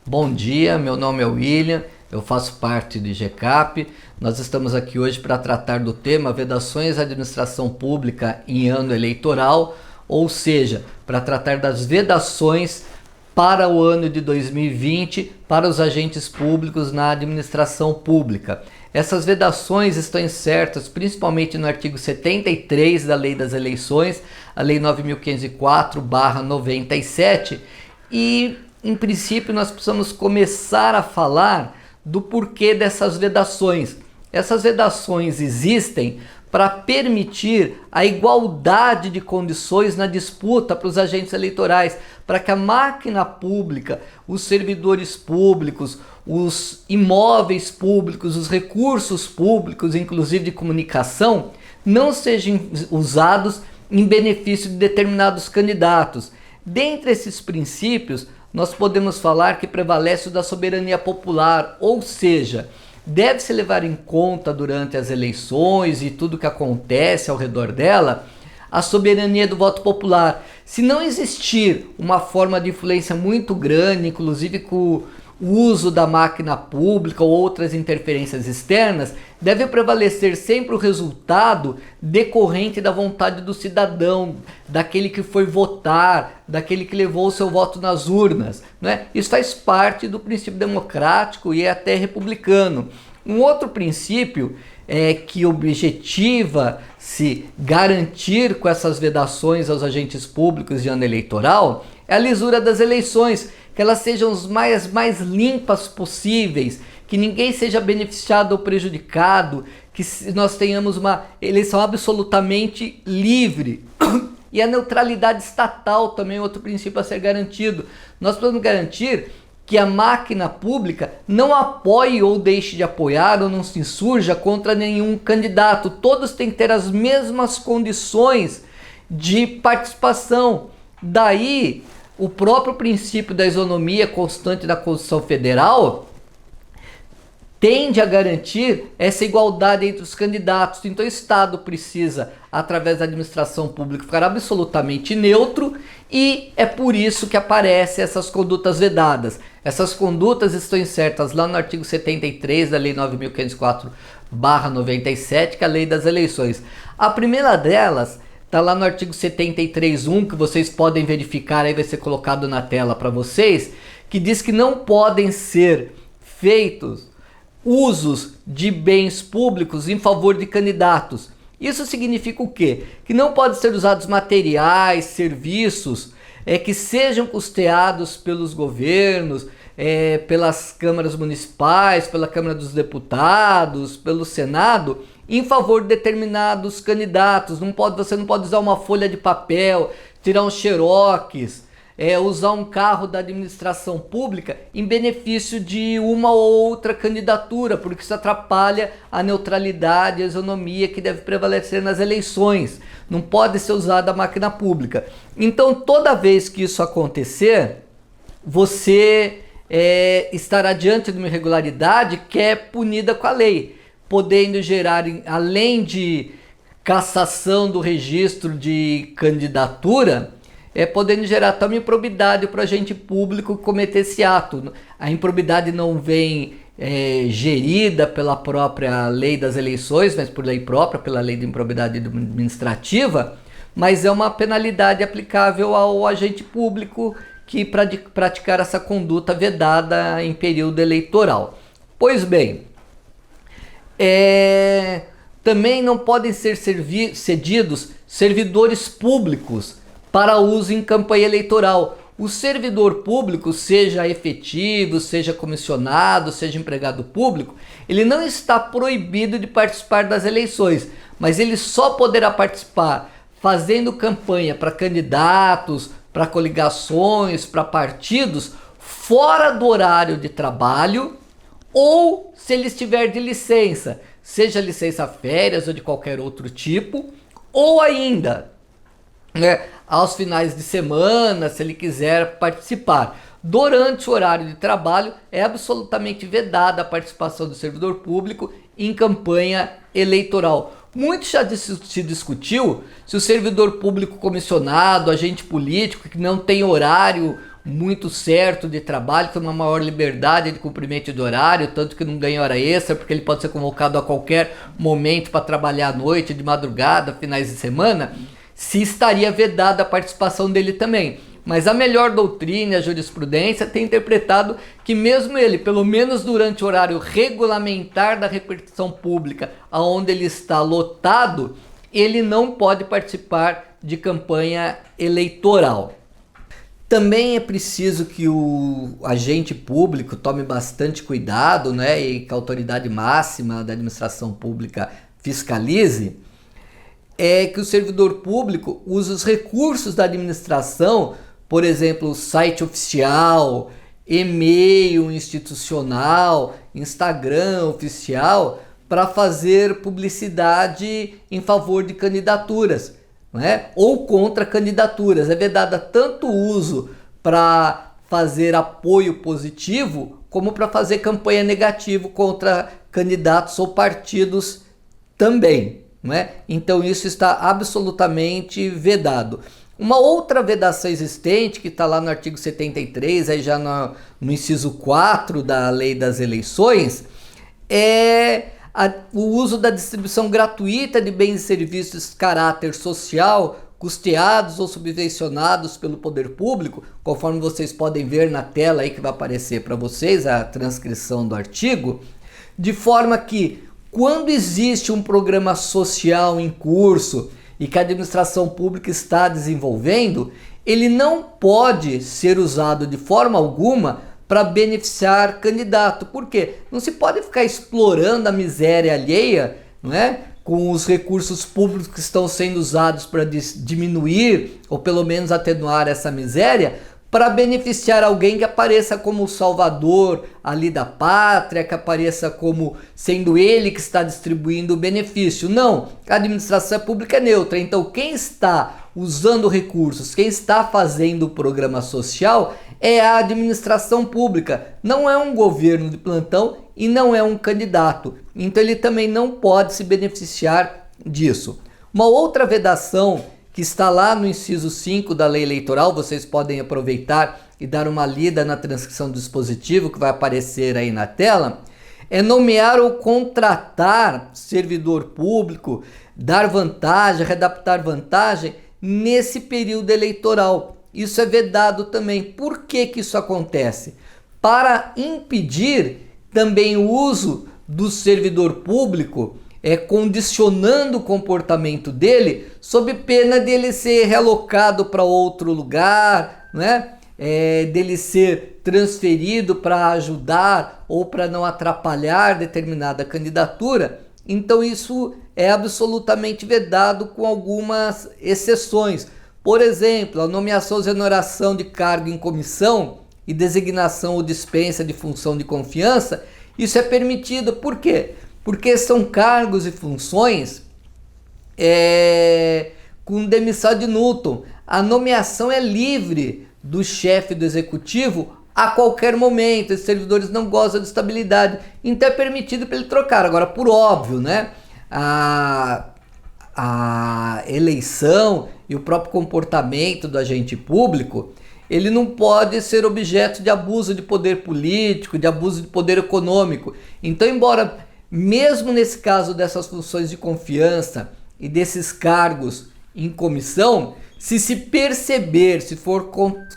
Bom dia, meu nome é William, eu faço parte do IGCAP. Nós estamos aqui hoje para tratar do tema Vedações à Administração Pública em Ano Eleitoral, ou seja, para tratar das vedações para o ano de 2020 para os agentes públicos na administração pública. Essas vedações estão incertas principalmente no artigo 73 da Lei das Eleições, a Lei 9.504/97, e em princípio nós precisamos começar a falar do porquê dessas vedações. Essas vedações existem para permitir a igualdade de condições na disputa para os agentes eleitorais, para que a máquina pública, os servidores públicos, os imóveis públicos, os recursos públicos, inclusive de comunicação, não sejam usados em benefício de determinados candidatos. Dentre esses princípios, nós podemos falar que prevalece o da soberania popular, ou seja, deve-se levar em conta durante as eleições e tudo que acontece ao redor dela, a soberania do voto popular. Se não existir uma forma de influência muito grande, inclusive com o uso da máquina pública ou outras interferências externas, deve prevalecer sempre o resultado decorrente da vontade do cidadão, daquele que foi votar, daquele que levou o seu voto nas urnas, né? Isso faz parte do princípio democrático e é até republicano. Um outro princípio que objetiva se garantir com essas vedações aos agentes públicos de ano eleitoral é a lisura das eleições, que elas sejam as mais limpas possíveis, que ninguém seja beneficiado ou prejudicado, que nós tenhamos uma eleição absolutamente livre. E a neutralidade estatal também é outro princípio a ser garantido. Nós precisamos garantir que a máquina pública não apoie ou deixe de apoiar ou não se insurja contra nenhum candidato. Todos têm que ter as mesmas condições de participação. Daí, o próprio princípio da isonomia constante da Constituição Federal tende a garantir essa igualdade entre os candidatos. Então o Estado precisa, através da administração pública, ficar absolutamente neutro, e é por isso que aparecem essas condutas vedadas. Essas condutas estão incertas lá no artigo 73 da Lei 9.504/97, que é a Lei das Eleições. A primeira delas está lá no artigo 73.1, que vocês podem verificar, aí vai ser colocado na tela para vocês, que diz que não podem ser feitos usos de bens públicos em favor de candidatos. Isso significa o quê? Que não podem ser usados materiais, serviços que sejam custeados pelos governos, pelas câmaras municipais, pela Câmara dos Deputados, pelo Senado, em favor de determinados candidatos. Você não pode usar uma folha de papel, tirar um xerox, usar um carro da administração pública em benefício de uma ou outra candidatura, porque isso atrapalha a neutralidade e a isonomia que deve prevalecer nas eleições. Não pode ser usada a máquina pública. Então, toda vez que isso acontecer, você estará diante de uma irregularidade que é punida com a lei, podendo gerar, além de cassação do registro de candidatura, podendo gerar também improbidade para o agente público cometer esse ato. A improbidade não vem gerida pela própria lei das eleições, mas por lei própria, pela lei de improbidade administrativa, mas é uma penalidade aplicável ao agente público que praticar essa conduta vedada em período eleitoral. Pois bem, também não podem ser cedidos servidores públicos para uso em campanha eleitoral. O servidor público, seja efetivo, seja comissionado, seja empregado público, ele não está proibido de participar das eleições, mas ele só poderá participar fazendo campanha para candidatos, para coligações, para partidos, fora do horário de trabalho, ou se ele estiver de licença, seja licença férias ou de qualquer outro tipo, ou ainda aos finais de semana, se ele quiser participar. Durante o horário de trabalho, é absolutamente vedada a participação do servidor público em campanha eleitoral. Muito já se discutiu se o servidor público comissionado, agente político, que não tem horário muito certo de trabalho, tem uma maior liberdade de cumprimento de horário, tanto que não ganha hora extra, porque ele pode ser convocado a qualquer momento para trabalhar à noite, de madrugada, finais de semana, se estaria vedada a participação dele também. Mas a melhor doutrina, a jurisprudência, tem interpretado que mesmo ele, pelo menos durante o horário regulamentar da repartição pública, onde ele está lotado, ele não pode participar de campanha eleitoral. Também é preciso que o agente público tome bastante cuidado, né, e que a autoridade máxima da administração pública fiscalize, que o servidor público use os recursos da administração, por exemplo, site oficial, e-mail institucional, Instagram oficial, para fazer publicidade em favor de candidaturas, né? Ou contra candidaturas. É vedada tanto o uso para fazer apoio positivo, como para fazer campanha negativa contra candidatos ou partidos também, né? Então isso está absolutamente vedado. Uma outra vedação existente, que está lá no artigo 73, aí já no inciso 4 da Lei das Eleições, é o uso da distribuição gratuita de bens e serviços de caráter social, custeados ou subvencionados pelo poder público, conforme vocês podem ver na tela aí que vai aparecer para vocês, a transcrição do artigo, de forma que, quando existe um programa social em curso e que a administração pública está desenvolvendo, ele não pode ser usado de forma alguma para beneficiar candidato. Por quê? Não se pode ficar explorando a miséria alheia, não é? Com os recursos públicos que estão sendo usados para diminuir ou pelo menos atenuar essa miséria, para beneficiar alguém que apareça como o salvador ali da pátria, que apareça como sendo ele que está distribuindo o benefício. Não, a administração pública é neutra. Então quem está usando recursos, quem está fazendo o programa social é a administração pública. Não é um governo de plantão e não é um candidato. Então ele também não pode se beneficiar disso. Uma outra vedação que está lá no inciso 5 da lei eleitoral, vocês podem aproveitar e dar uma lida na transcrição do dispositivo que vai aparecer aí na tela, é nomear ou contratar servidor público, dar vantagem, readaptar vantagem nesse período eleitoral. Isso é vedado também. Por que que isso acontece? Para impedir também o uso do servidor público, condicionando o comportamento dele, sob pena dele ser relocado para outro lugar, né? Dele ser transferido para ajudar ou para não atrapalhar determinada candidatura. Então isso é absolutamente vedado, com algumas exceções. Por exemplo, a nomeação ou exoneração de cargo em comissão e designação ou dispensa de função de confiança, isso é permitido. Por quê? Porque são cargos e funções com demissão de Newton. A nomeação é livre do chefe do executivo a qualquer momento. Os servidores não gozam de estabilidade, então é permitido para ele trocar. Agora, por óbvio, né? A eleição e o próprio comportamento do agente público, ele não pode ser objeto de abuso de poder político, de abuso de poder econômico. Então, embora mesmo nesse caso dessas funções de confiança e desses cargos em comissão, se perceber, se for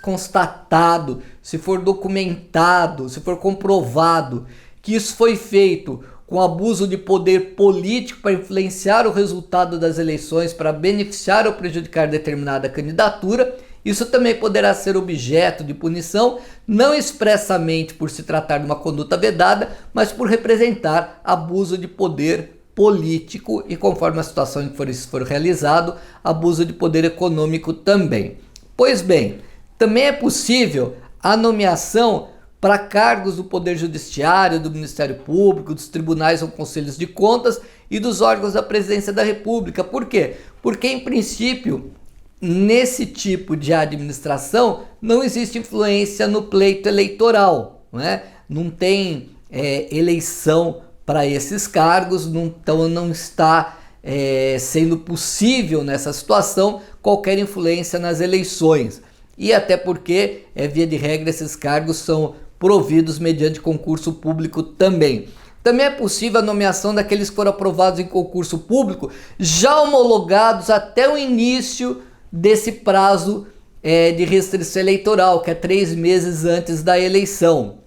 constatado, se for documentado, se for comprovado que isso foi feito com abuso de poder político para influenciar o resultado das eleições, para beneficiar ou prejudicar determinada candidatura, isso também poderá ser objeto de punição, não expressamente por se tratar de uma conduta vedada, mas por representar abuso de poder político e, conforme a situação em que isso for realizado, abuso de poder econômico também. Pois bem, também é possível a nomeação para cargos do Poder Judiciário, do Ministério Público, dos tribunais ou conselhos de contas e dos órgãos da Presidência da República. Por quê? Porque, em princípio, nesse tipo de administração não existe influência no pleito eleitoral, né? Não tem eleição para esses cargos, então não está sendo possível nessa situação qualquer influência nas eleições. e até porque, via de regra, esses cargos são providos mediante concurso público também. Também é possível a nomeação daqueles que foram aprovados em concurso público, já homologados até o início desse prazo de restrição eleitoral, que é 3 meses antes da eleição.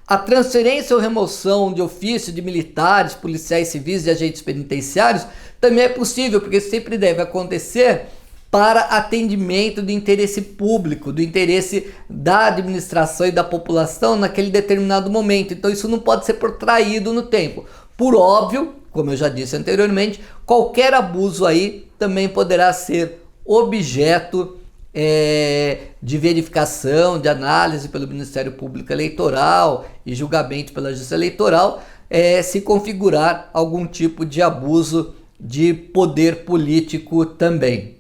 A transferência ou remoção de ofício de militares, policiais civis e agentes penitenciários também é possível, porque sempre deve acontecer para atendimento do interesse público, do interesse da administração e da população naquele determinado momento. Então isso não pode ser protraído no tempo. Por óbvio, como eu já disse anteriormente, qualquer abuso aí também poderá ser objeto de verificação, de análise pelo Ministério Público Eleitoral e julgamento pela Justiça Eleitoral, se configurar algum tipo de abuso de poder político também.